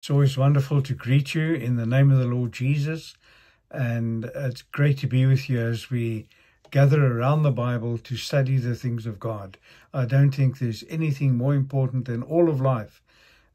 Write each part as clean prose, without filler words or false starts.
It's always wonderful to greet you in the name of the Lord Jesus, and it's great to be with you as we gather around the Bible to study the things of God. I don't think there's anything more important than all of life,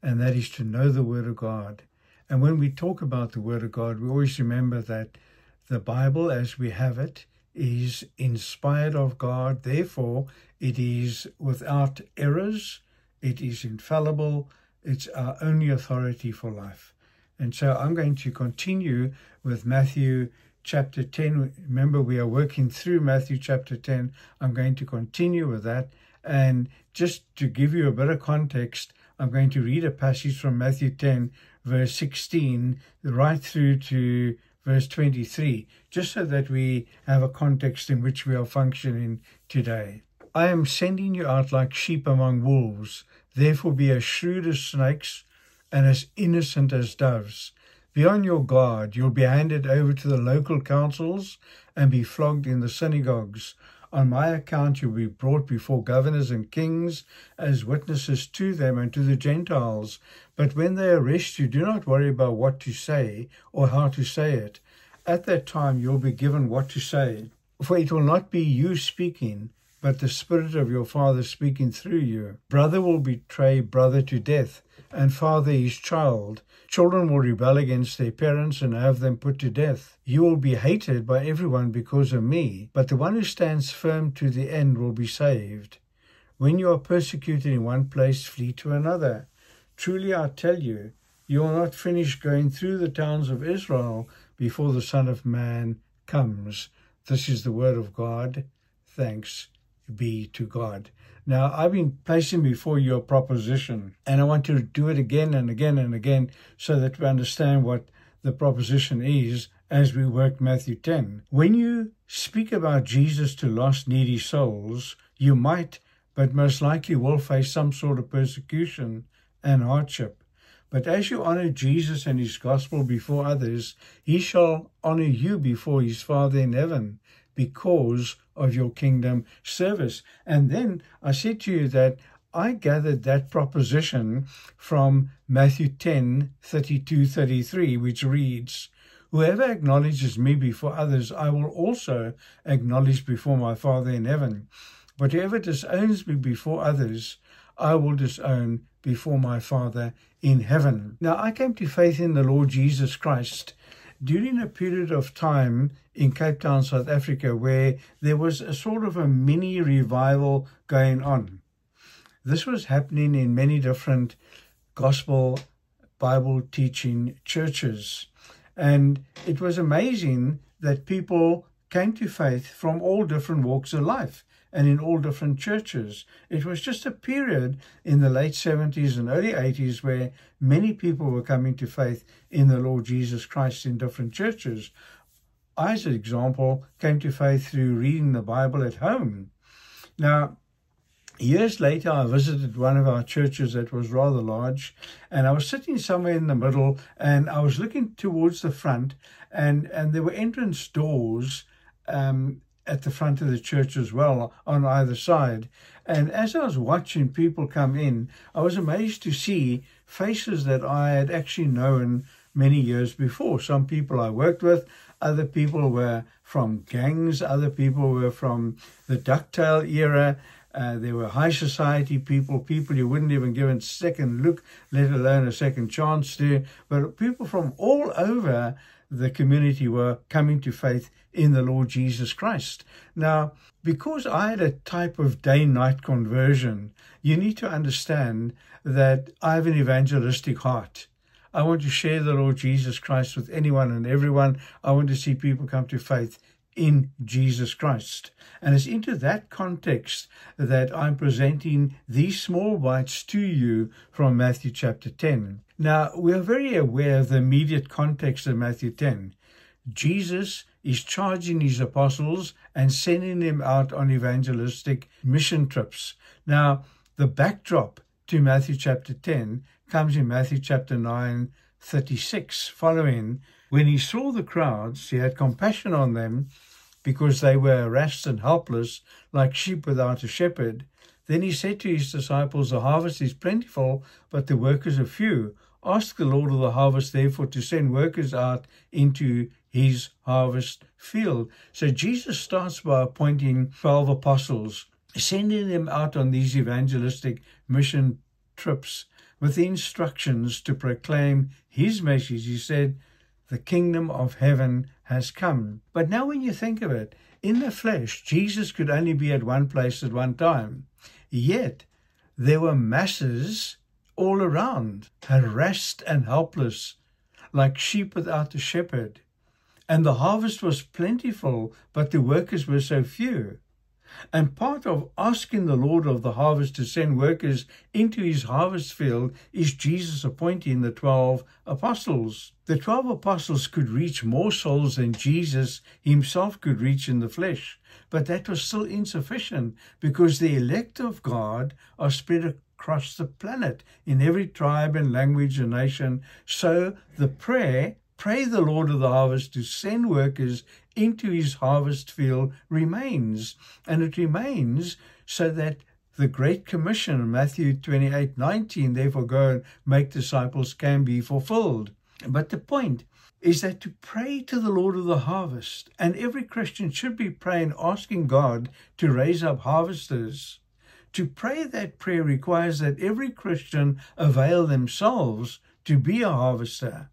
and that is to know the Word of God. And when we talk about the Word of God, we always remember that the Bible as we have it is inspired of God. Therefore, it is without errors, it is infallible, it's our only authority for life. And so I'm going to continue with Matthew chapter 10. Remember, we are working through Matthew chapter 10. I'm going to continue with that. And just to give you a bit of context, I'm going to read a passage from Matthew 10, verse 16, right through to verse 23, just so that we have a context in which we are functioning today. I am sending you out like sheep among wolves. Therefore be as shrewd as snakes and as innocent as doves. Be on your guard. You'll be handed over to the local councils and be flogged in the synagogues. On my account you'll be brought before governors and kings as witnesses to them and to the Gentiles. But when they arrest you, do not worry about what to say or how to say it. At that time you'll be given what to say. For it will not be you speaking, but the Spirit of your Father speaking through you. Brother will betray brother to death, and father his child. Children will rebel against their parents and have them put to death. You will be hated by everyone because of me, but the one who stands firm to the end will be saved. When you are persecuted in one place, flee to another. Truly I tell you, you will not finish going through the towns of Israel before the Son of Man comes. This is the word of God. Thanks be to God. Now, I've been placing before you a proposition, and I want to do it again and again and again so that we understand what the proposition is as we work Matthew 10. When you speak about Jesus to lost, needy souls, you might, but most likely will face some sort of persecution and hardship. But as you honor Jesus and his gospel before others, he shall honor you before his Father in heaven, because of your kingdom service. And then I said to you that I gathered that proposition from Matthew 10, 32, 33, which reads, whoever acknowledges me before others, I will also acknowledge before my Father in heaven. But whoever disowns me before others, I will disown before my Father in heaven. Now, I came to faith in the Lord Jesus Christ during a period of time in Cape Town, South Africa, where there was a sort of a mini revival going on. This was happening in many different gospel Bible teaching churches. And it was amazing that people came to faith from all different walks of life and in all different churches. It was just a period in the late 70s and early 80s where many people were coming to faith in the Lord Jesus Christ in different churches. I, as an example, came to faith through reading the Bible at home. Now, years later, I visited one of our churches that was rather large, and I was sitting somewhere in the middle, and I was looking towards the front, and there were entrance doors at the front of the church as well, on either side. And as I was watching people come in, I was amazed to see faces that I had actually known many years before. Some people I worked with, other people were from gangs, other people were from the Ducktail era. There were high society people you wouldn't even give a second look, let alone a second chance to. But people from all over the community were coming to faith in the Lord Jesus Christ. Now, because I had a type of day-night conversion, you need to understand that I have an evangelistic heart. I want to share the Lord Jesus Christ with anyone and everyone. I want to see people come to faith in Jesus Christ. And it's into that context that I'm presenting these small bites to you from Matthew chapter 10. Now, we are very aware of the immediate context of Matthew 10. Jesus is charging his apostles and sending them out on evangelistic mission trips. Now, the backdrop to Matthew chapter 10 comes in Matthew chapter 9, 36, following. When he saw the crowds, he had compassion on them because they were harassed and helpless, like sheep without a shepherd. Then he said to his disciples, the harvest is plentiful, but the workers are few. Ask the Lord of the harvest, therefore, to send workers out into his harvest field. So Jesus starts by appointing 12 apostles, sending them out on these evangelistic mission trips with the instructions to proclaim his message. He said, the kingdom of heaven has come. But now when you think of it, in the flesh, Jesus could only be at one place at one time. Yet there were masses all around, harassed and helpless, like sheep without a shepherd. And the harvest was plentiful, but the workers were so few. And part of asking the Lord of the harvest to send workers into his harvest field is Jesus appointing the 12 apostles. The 12 apostles could reach more souls than Jesus himself could reach in the flesh, but that was still insufficient because the elect of God are spread across the planet in every tribe and language and nation. So the pray the Lord of the harvest to send workers into his harvest field remains. And it remains so that the Great Commission, Matthew 28:19, therefore go and make disciples, can be fulfilled. But the point is that to pray to the Lord of the harvest, and every Christian should be praying, asking God to raise up harvesters. To pray that prayer requires that every Christian avail themselves to be a harvester.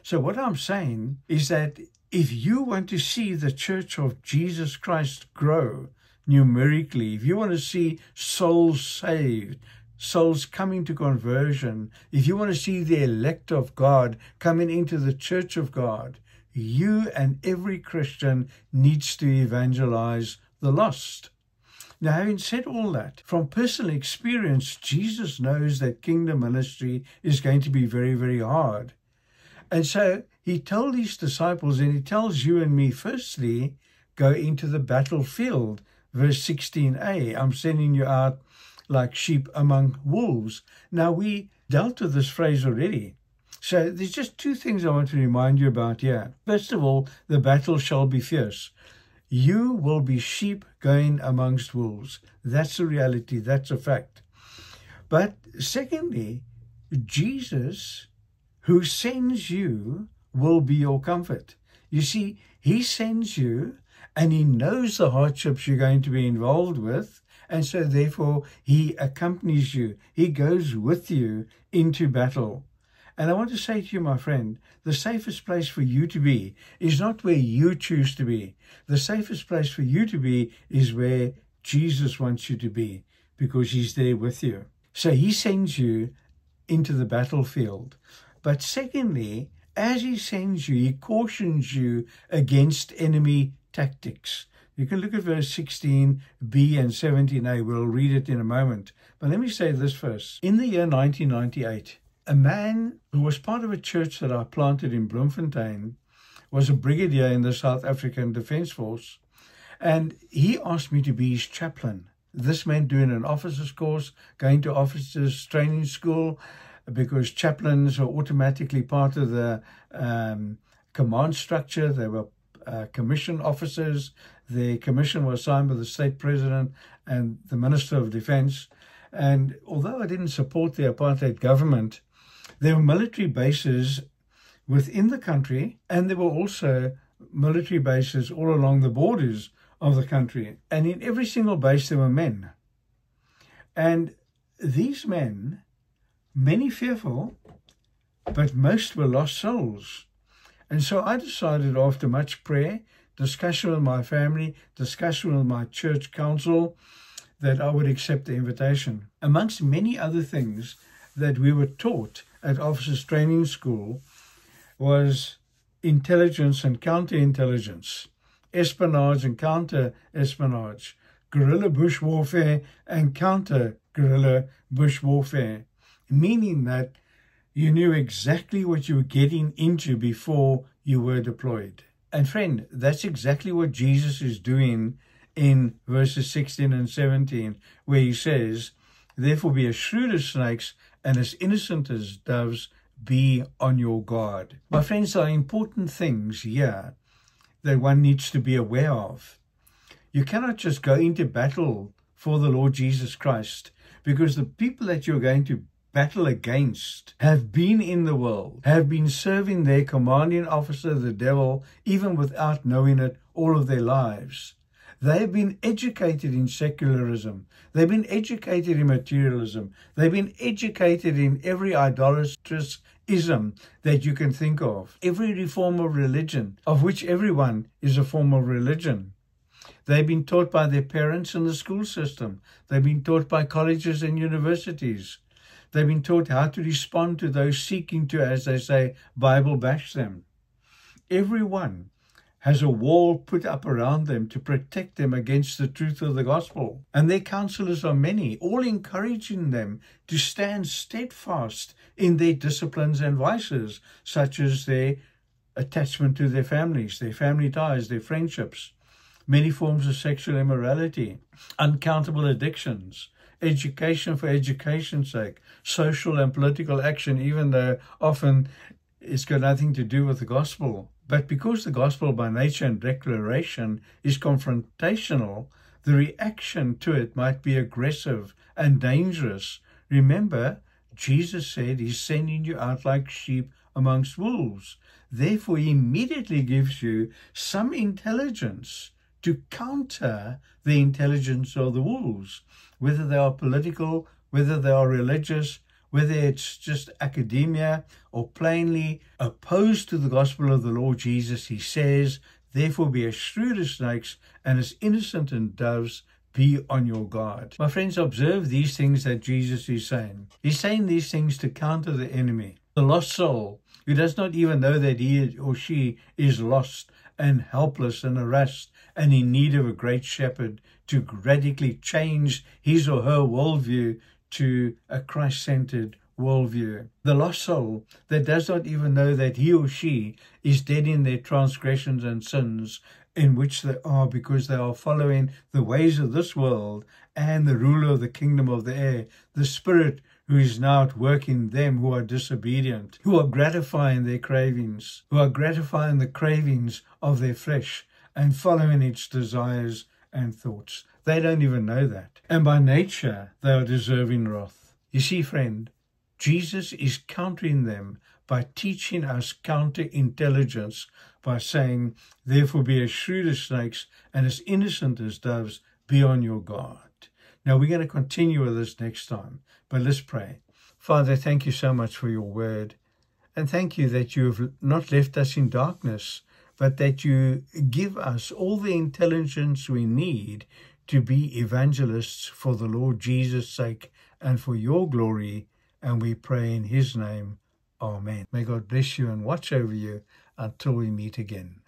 So what I'm saying is that if you want to see the Church of Jesus Christ grow numerically, if you want to see souls saved, souls coming to conversion, if you want to see the elect of God coming into the Church of God, you and every Christian needs to evangelize the lost. Now, having said all that, from personal experience, Jesus knows that kingdom ministry is going to be very, very hard. And so he told his disciples, and he tells you and me, firstly, go into the battlefield. Verse 16a, I'm sending you out like sheep among wolves. Now, we dealt with this phrase already. So there's just two things I want to remind you about here. First of all, the battle shall be fierce. You will be sheep going amongst wolves. That's a reality. That's a fact. But secondly, Jesus, who sends you, will be your comfort. You see, he sends you and he knows the hardships you're going to be involved with, and so therefore he accompanies you. He goes with you into battle. And I want to say to you, my friend, the safest place for you to be is not where you choose to be. The safest place for you to be is where Jesus wants you to be, because he's there with you. So he sends you into the battlefield. But secondly, as he sends you, he cautions you against enemy tactics. You can look at verse 16b and 17a. We'll read it in a moment. But let me say this first. In the year 1998, a man who was part of a church that I planted in Bloemfontein was a brigadier in the South African Defence Force, and he asked me to be his chaplain. This meant doing an officer's course, going to officers' training school, because chaplains are automatically part of the command structure. They were commission officers. Their commission was signed by the state president and the Minister of Defence. And although I didn't support the apartheid government, there were military bases within the country, and there were also military bases all along the borders of the country. And in every single base there were men. And these men, many fearful, but most were lost souls. And so I decided, after much prayer, discussion with my family, discussion with my church council, that I would accept the invitation. Amongst many other things that we were taught at Officers Training School was intelligence and counterintelligence, espionage and counter-espionage, guerrilla bush warfare and counter-guerrilla bush warfare, meaning that you knew exactly what you were getting into before you were deployed. And friend, that's exactly what Jesus is doing in verses 16 and 17, where he says, therefore be as shrewd as snakes and as innocent as doves, be on your guard. My friends, there are important things here that one needs to be aware of. You cannot just go into battle for the Lord Jesus Christ, because the people that you're going to battle against have been in the world, have been serving their commanding officer, the devil, even without knowing it, all of their lives. They've been educated in secularism. They've been educated in materialism. They've been educated in every idolatrous ism that you can think of. Every form of religion, of which everyone is a form of religion. They've been taught by their parents in the school system. They've been taught by colleges and universities. They've been taught how to respond to those seeking to, as they say, Bible bash them. Everyone has a wall put up around them to protect them against the truth of the gospel. And their counselors are many, all encouraging them to stand steadfast in their disciplines and vices, such as their attachment to their families, their family ties, their friendships, many forms of sexual immorality, uncountable addictions, education for education's sake, social and political action, even though often it's got nothing to do with the gospel. But because the gospel by nature and declaration is confrontational, the reaction to it might be aggressive and dangerous. Remember, Jesus said he's sending you out like sheep amongst wolves. Therefore, he immediately gives you some intelligence to counter the intelligence of the wolves, whether they are political, whether they are religious, whether it's just academia or plainly opposed to the gospel of the Lord Jesus. He says, therefore be as shrewd as snakes and as innocent as doves. Be on your guard. My friends, observe these things that Jesus is saying. He's saying these things to counter the enemy, the lost soul, who does not even know that he or she is lost and helpless and harassed and in need of a great shepherd to radically change his or her worldview to a Christ-centered worldview. The lost soul that does not even know that he or she is dead in their transgressions and sins in which they are, because they are following the ways of this world and the ruler of the kingdom of the air, the spirit who is now at work in them who are disobedient, who are gratifying their cravings, who are gratifying the cravings of their flesh and following its desires and thoughts. They don't even know that. And by nature, they are deserving wrath. You see, friend, Jesus is countering them by teaching us counterintelligence, by saying, therefore be as shrewd as snakes and as innocent as doves. Be on your guard. Now, we're going to continue with this next time, but let's pray. Father, thank you so much for your word. And thank you that you have not left us in darkness, but that you give us all the intelligence we need to be evangelists for the Lord Jesus' sake and for your glory. And we pray in his name. Amen. May God bless you and watch over you until we meet again.